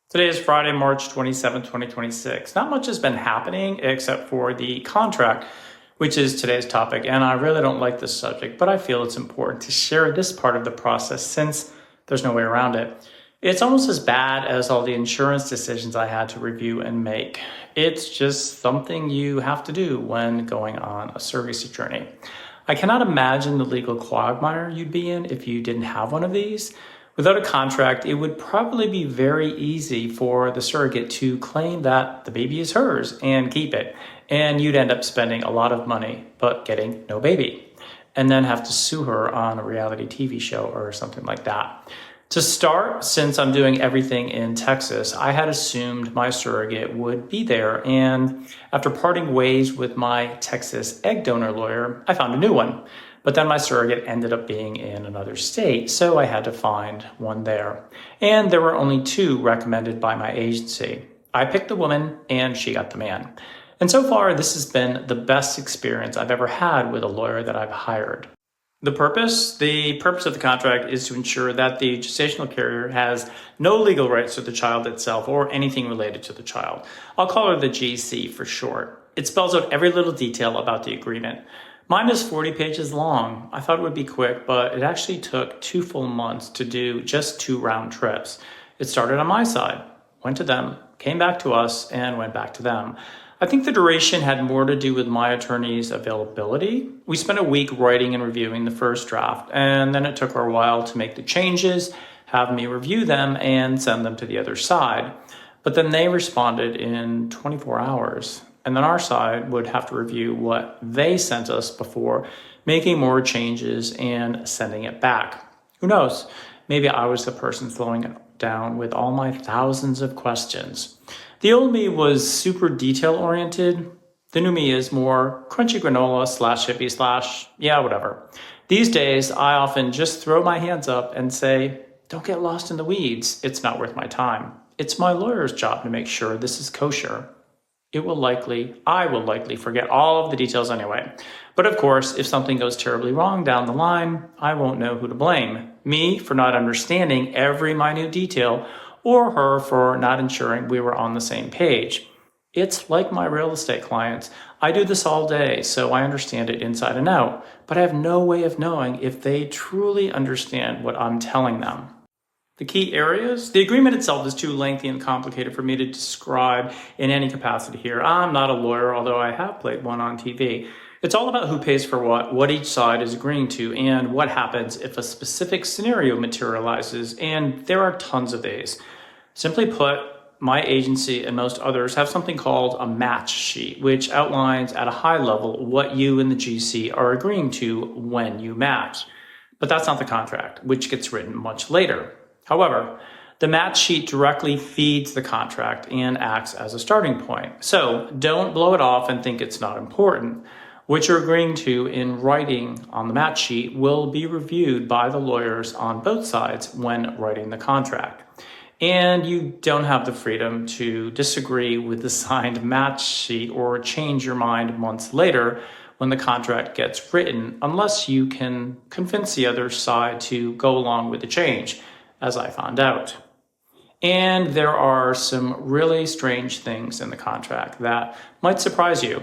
Today is Friday, March 27, 2026. Not much has been happening except for the contract, which is today's topic. And I really don't like this subject, but I feel it's important to share this part of the process since there's no way around it. It's almost as bad as all the insurance decisions I had to review and make. It's just something you have to do when going on a surrogacy journey. I cannot imagine the legal quagmire you'd be in if you didn't have one of these. Without a contract, it would probably be very easy for the surrogate to claim that the baby is hers and keep it. And you'd end up spending a lot of money, but getting no baby. And then have to sue her on a reality TV show or something like that. To start, since I'm doing everything in Texas, I had assumed my surrogate would be there. And after parting ways with my Texas egg donor lawyer, I found a new one. But then my surrogate ended up being in another state, so I had to find one there. And there were only two recommended by my agency. I picked the woman and she got the man. And so far, this has been the best experience I've ever had with a lawyer that I've hired. The purpose of the contract is to ensure that the gestational carrier has no legal rights to the child itself or anything related to the child. I'll call her the GC for short. It spells out every little detail about the agreement. Mine is 40 pages long. I thought it would be quick, but it actually took 2 full months to do just 2 round trips. It started on my side, went to them, came back to us, and went back to them. I think the duration had more to do with my attorney's availability. We spent a week writing and reviewing the first draft, and then it took her a while to make the changes, have me review them, and send them to the other side. But then they responded in 24 hours. And then our side would have to review what they sent us before making more changes and sending it back. Who knows? Maybe I was the person slowing it down with all my thousands of questions. The old me was super detail-oriented. The new me is more crunchy granola / hippie / yeah, whatever. These days, I often just throw my hands up and say, don't get lost in the weeds. It's not worth my time. It's my lawyer's job to make sure this is kosher. I will likely forget all of the details anyway. But of course, if something goes terribly wrong down the line, I won't know who to blame. Me for not understanding every minute detail, or her for not ensuring we were on the same page. It's like my real estate clients. I do this all day, so I understand it inside and out, but I have no way of knowing if they truly understand what I'm telling them. The key areas? The agreement itself is too lengthy and complicated for me to describe in any capacity here. I'm not a lawyer, although I have played one on TV. It's all about who pays for what each side is agreeing to, and what happens if a specific scenario materializes, and there are tons of these. Simply put, my agency and most others have something called a match sheet, which outlines at a high level what you and the GC are agreeing to when you match. But that's not the contract, which gets written much later. However, the match sheet directly feeds the contract and acts as a starting point. So don't blow it off and think it's not important. What you're agreeing to in writing on the match sheet will be reviewed by the lawyers on both sides when writing the contract. And you don't have the freedom to disagree with the signed match sheet or change your mind months later when the contract gets written, unless you can convince the other side to go along with the change, as I found out. And there are some really strange things in the contract that might surprise you.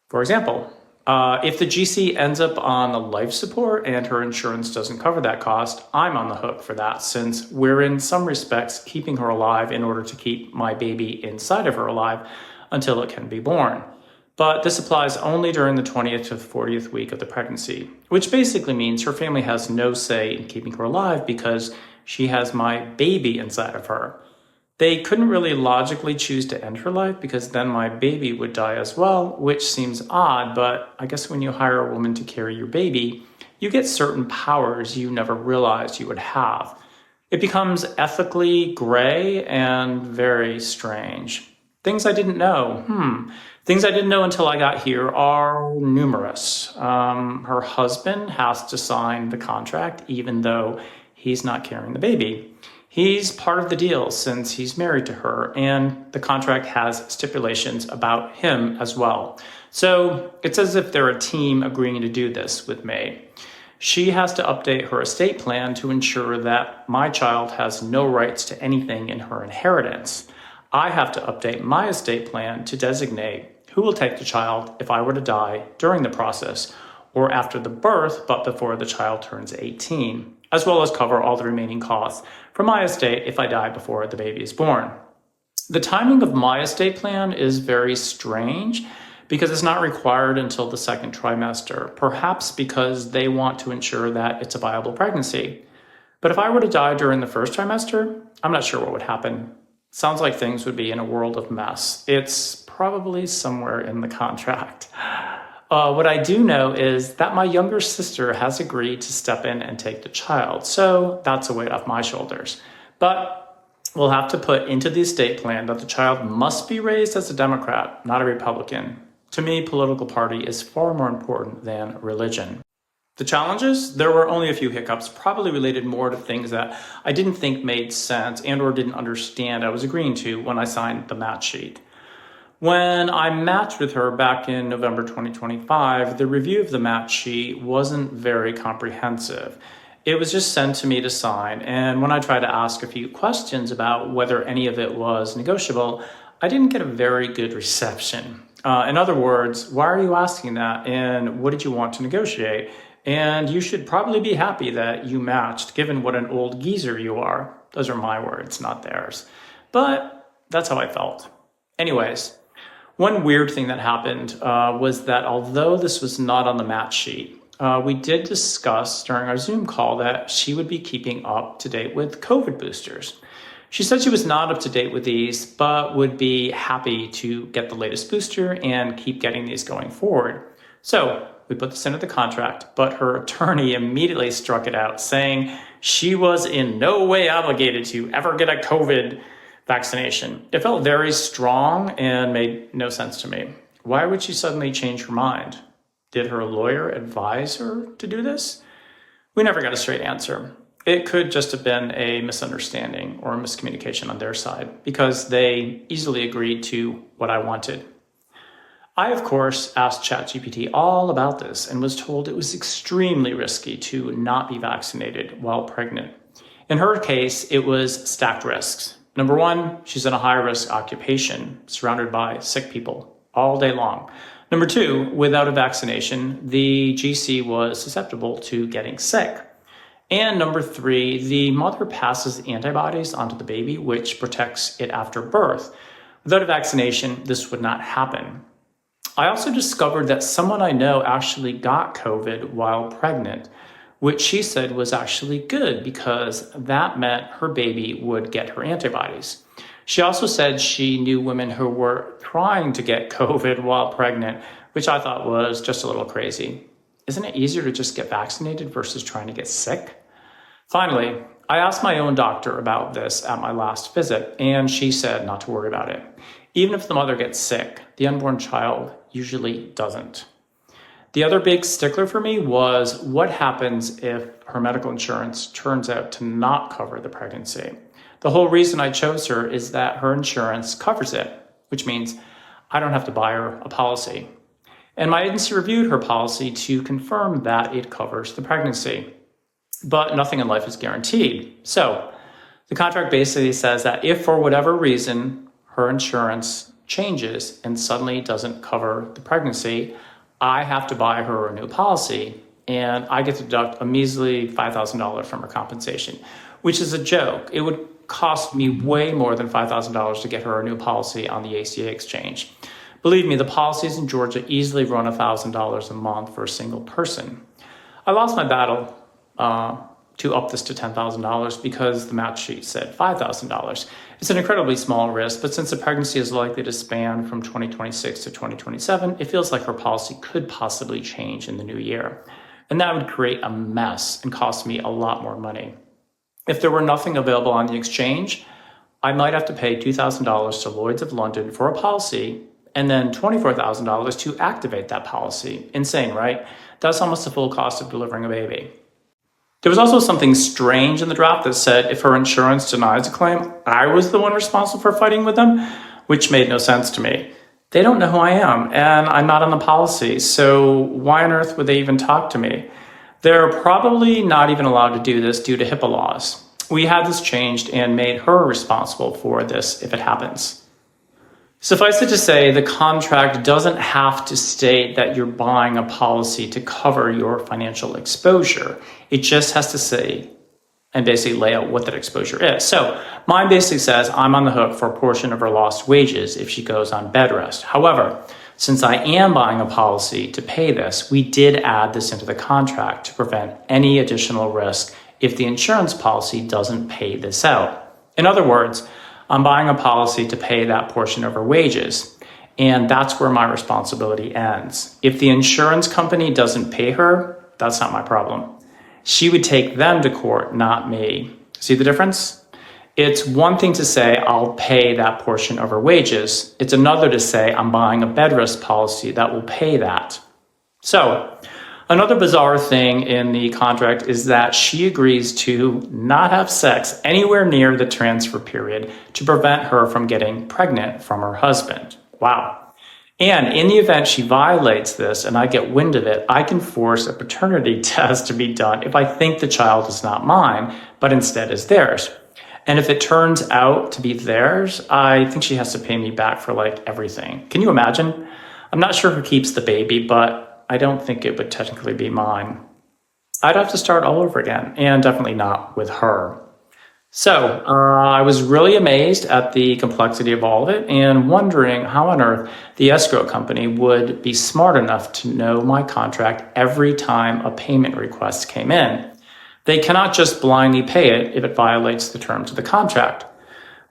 For example, if the GC ends up on a life support and her insurance doesn't cover that cost, I'm on the hook for that, since we're in some respects keeping her alive in order to keep my baby inside of her alive until it can be born. But this applies only during the 20th to the 40th week of the pregnancy, which basically means her family has no say in keeping her alive because she has my baby inside of her. They couldn't really logically choose to end her life because then my baby would die as well, which seems odd, but I guess when you hire a woman to carry your baby, you get certain powers you never realized you would have. It becomes ethically gray and very strange. Things I didn't know. Things I didn't know until I got here are numerous. Her husband has to sign the contract even though he's not carrying the baby. He's part of the deal since he's married to her, and the contract has stipulations about him as well. So it's as if they're a team agreeing to do this with me. She has to update her estate plan to ensure that my child has no rights to anything in her inheritance. I have to update my estate plan to designate who will take the child if I were to die during the process or after the birth, but before the child turns 18, as well as cover all the remaining costs for my estate if I die before the baby is born. The timing of my estate plan is very strange because it's not required until the second trimester, perhaps because they want to ensure that it's a viable pregnancy. But if I were to die during the first trimester, I'm not sure what would happen. Sounds like things would be in a world of mess. It's probably somewhere in the contract. What I do know is that my younger sister has agreed to step in and take the child, so that's a weight off my shoulders. But we'll have to put into the estate plan that the child must be raised as a Democrat, not a Republican. To me, political party is far more important than religion. The challenges? There were only a few hiccups, probably related more to things that I didn't think made sense and or didn't understand I was agreeing to when I signed the match sheet. When I matched with her back in November 2025, the review of the match sheet wasn't very comprehensive. It was just sent to me to sign, and when I tried to ask a few questions about whether any of it was negotiable, I didn't get a very good reception. In other words, why are you asking that, and what did you want to negotiate? And you should probably be happy that you matched, given what an old geezer you are. Those are my words, not theirs. But that's how I felt. Anyways, one weird thing that happened was that although this was not on the match sheet, we did discuss during our Zoom call that she would be keeping up to date with COVID boosters. She said she was not up to date with these, but would be happy to get the latest booster and keep getting these going forward. So we put this into the contract, but her attorney immediately struck it out, saying she was in no way obligated to ever get a COVID vaccination. It felt very strong and made no sense to me. Why would she suddenly change her mind? Did her lawyer advise her to do this? We never got a straight answer. It could just have been a misunderstanding or a miscommunication on their side because they easily agreed to what I wanted. I, of course, asked ChatGPT all about this and was told it was extremely risky to not be vaccinated while pregnant. In her case, it was stacked risks. Number one, she's in a high-risk occupation, surrounded by sick people all day long. Number two, without a vaccination, the GC was susceptible to getting sick. And number three, the mother passes antibodies onto the baby, which protects it after birth. Without a vaccination, this would not happen. I also discovered that someone I know actually got COVID while pregnant, which she said was actually good because that meant her baby would get her antibodies. She also said she knew women who were trying to get COVID while pregnant, which I thought was just a little crazy. Isn't it easier to just get vaccinated versus trying to get sick? Finally, I asked my own doctor about this at my last visit, and she said not to worry about it. Even if the mother gets sick, the unborn child usually doesn't. The other big stickler for me was what happens if her medical insurance turns out to not cover the pregnancy. The whole reason I chose her is that her insurance covers it, which means I don't have to buy her a policy. And my agency reviewed her policy to confirm that it covers the pregnancy. But nothing in life is guaranteed. So the contract basically says that if for whatever reason her insurance changes and suddenly doesn't cover the pregnancy, I have to buy her a new policy, and I get to deduct a measly $5,000 from her compensation, which is a joke. It would cost me way more than $5,000 to get her a new policy on the ACA exchange. Believe me, the policies in Georgia easily run $1,000 a month for a single person. I lost my battle to up this to $10,000 because the match sheet said $5,000. It's an incredibly small risk, but since the pregnancy is likely to span from 2026 to 2027, it feels like her policy could possibly change in the new year. And that would create a mess and cost me a lot more money. If there were nothing available on the exchange, I might have to pay $2,000 to Lloyd's of London for a policy and then $24,000 to activate that policy. Insane, right? That's almost the full cost of delivering a baby. There was also something strange in the draft that said if her insurance denies a claim, I was the one responsible for fighting with them, which made no sense to me. They don't know who I am, and I'm not on the policy, so why on earth would they even talk to me? They're probably not even allowed to do this due to HIPAA laws. We had this changed and made her responsible for this if it happens. Suffice it to say, the contract doesn't have to state that you're buying a policy to cover your financial exposure. It just has to say and basically lay out what that exposure is. So mine basically says I'm on the hook for a portion of her lost wages if she goes on bed rest. However, since I am buying a policy to pay this, we did add this into the contract to prevent any additional risk if the insurance policy doesn't pay this out. In other words, I'm buying a policy to pay that portion of her wages, and that's where my responsibility ends. If the insurance company doesn't pay her, that's not my problem. She would take them to court, not me. See the difference? It's one thing to say I'll pay that portion of her wages. It's another to say I'm buying a bed rest policy that will pay that. So, another bizarre thing in the contract is that she agrees to not have sex anywhere near the transfer period to prevent her from getting pregnant from her husband. Wow. And in the event she violates this and I get wind of it, I can force a paternity test to be done if I think the child is not mine, but instead is theirs. And if it turns out to be theirs, I think she has to pay me back for everything. Can you imagine? I'm not sure who keeps the baby, but I don't think it would technically be mine. I'd have to start all over again, and definitely not with her. So I was really amazed at the complexity of all of it and wondering how on earth the escrow company would be smart enough to know my contract every time a payment request came in. They cannot just blindly pay it if it violates the terms of the contract.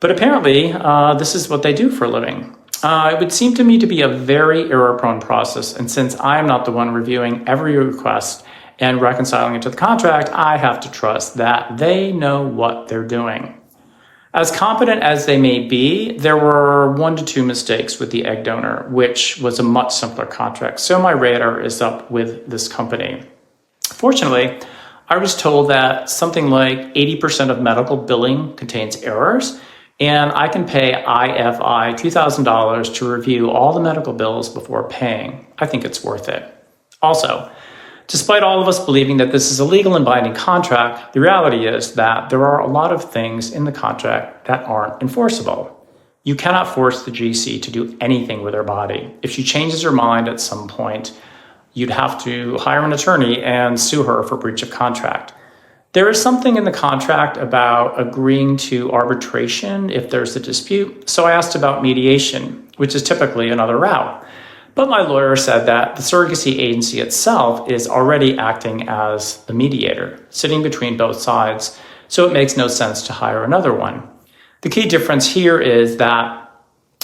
But apparently, this is what they do for a living. It would seem to me to be a very error-prone process, and since I am not the one reviewing every request and reconciling it to the contract, I have to trust that they know what they're doing. As competent as they may be, there were 1 to 2 mistakes with the egg donor, which was a much simpler contract, so my radar is up with this company. Fortunately, I was told that something like 80% of medical billing contains errors, and I can pay IFI $2,000 to review all the medical bills before paying. I think it's worth it. Also, despite all of us believing that this is a legal and binding contract, the reality is that there are a lot of things in the contract that aren't enforceable. You cannot force the GC to do anything with her body. If she changes her mind at some point, you'd have to hire an attorney and sue her for breach of contract. There is something in the contract about agreeing to arbitration if there's a dispute, so I asked about mediation, which is typically another route. But my lawyer said that the surrogacy agency itself is already acting as the mediator, sitting between both sides, so it makes no sense to hire another one. The key difference here is that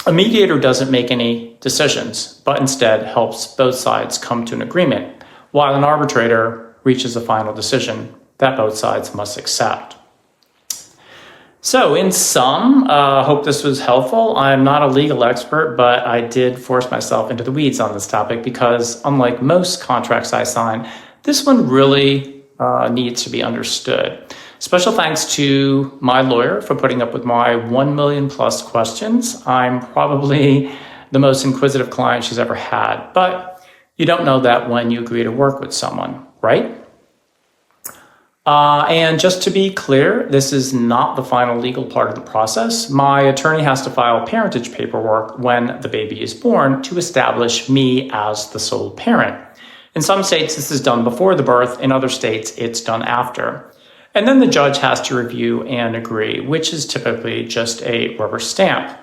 a mediator doesn't make any decisions, but instead helps both sides come to an agreement, while an arbitrator reaches a final decision that both sides must accept. So in sum, hope this was helpful. I'm not a legal expert, but I did force myself into the weeds on this topic because unlike most contracts I sign, this one really needs to be understood. Special thanks to my lawyer for putting up with my 1 million plus questions. I'm probably the most inquisitive client she's ever had, but you don't know that when you agree to work with someone, right? And just to be clear, this is not the final legal part of the process. My attorney has to file parentage paperwork when the baby is born to establish me as the sole parent. In some states, this is done before the birth. In other states, it's done after. And then the judge has to review and agree, which is typically just a rubber stamp.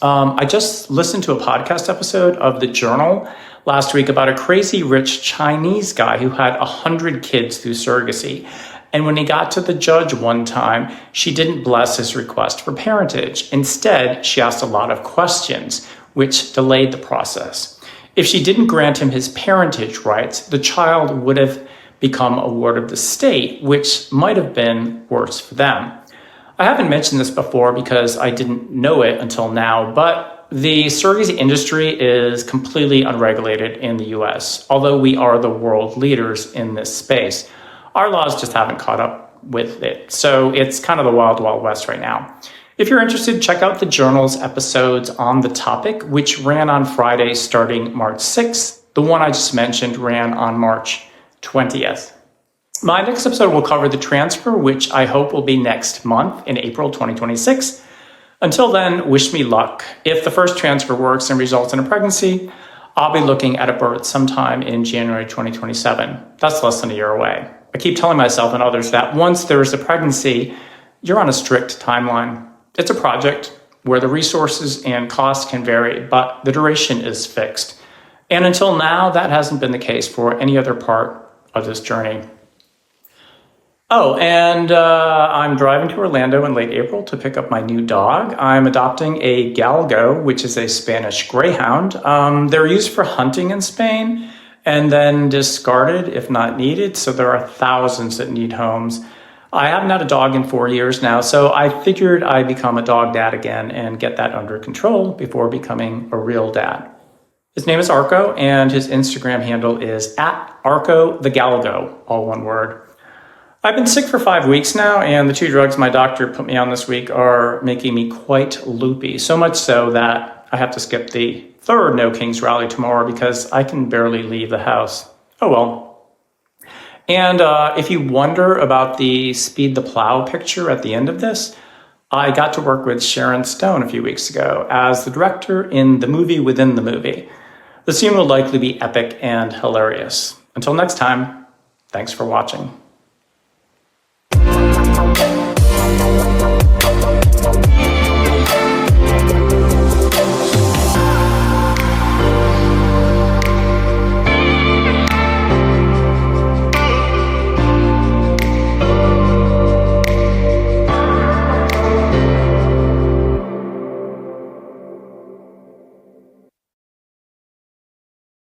I just listened to a podcast episode of The Journal last week about a crazy rich Chinese guy who had 100 kids through surrogacy. And when he got to the judge one time, she didn't bless his request for parentage. Instead, she asked a lot of questions, which delayed the process. If she didn't grant him his parentage rights, the child would have become a ward of the state, which might have been worse for them. I haven't mentioned this before because I didn't know it until now, but the surrogacy industry is completely unregulated in the US, although we are the world leaders in this space. Our laws just haven't caught up with it, so it's kind of the wild, wild west right now. If you're interested, check out the Journal's episodes on the topic, which ran on Friday starting March 6th. The one I just mentioned ran on March 20th. My next episode will cover the transfer, which I hope will be next month in April 2026. Until then, wish me luck. If the first transfer works and results in a pregnancy, I'll be looking at a birth sometime in January 2027. That's less than a year away. I keep telling myself and others that once there is a pregnancy, you're on a strict timeline. It's a project where the resources and costs can vary, but the duration is fixed. And until now, that hasn't been the case for any other part of this journey. Oh, and I'm driving to Orlando in late April to pick up my new dog. I'm adopting a galgo, which is a Spanish greyhound. They're used for hunting in Spain and then discarded if not needed. So there are thousands that need homes. I haven't had a dog in 4 years now, so I figured I'd become a dog dad again and get that under control before becoming a real dad. His name is Arco, and his Instagram handle is @ArcoTheGalgo, all one word. I've been sick for 5 weeks now, and the 2 drugs my doctor put me on this week are making me quite loopy, so much so that I have to skip the 3rd No Kings rally tomorrow because I can barely leave the house. Oh well. And if you wonder about the Speed the Plow picture at the end of this, I got to work with Sharon Stone a few weeks ago as the director in the movie within the movie. The scene will likely be epic and hilarious. Until next time, thanks for watching.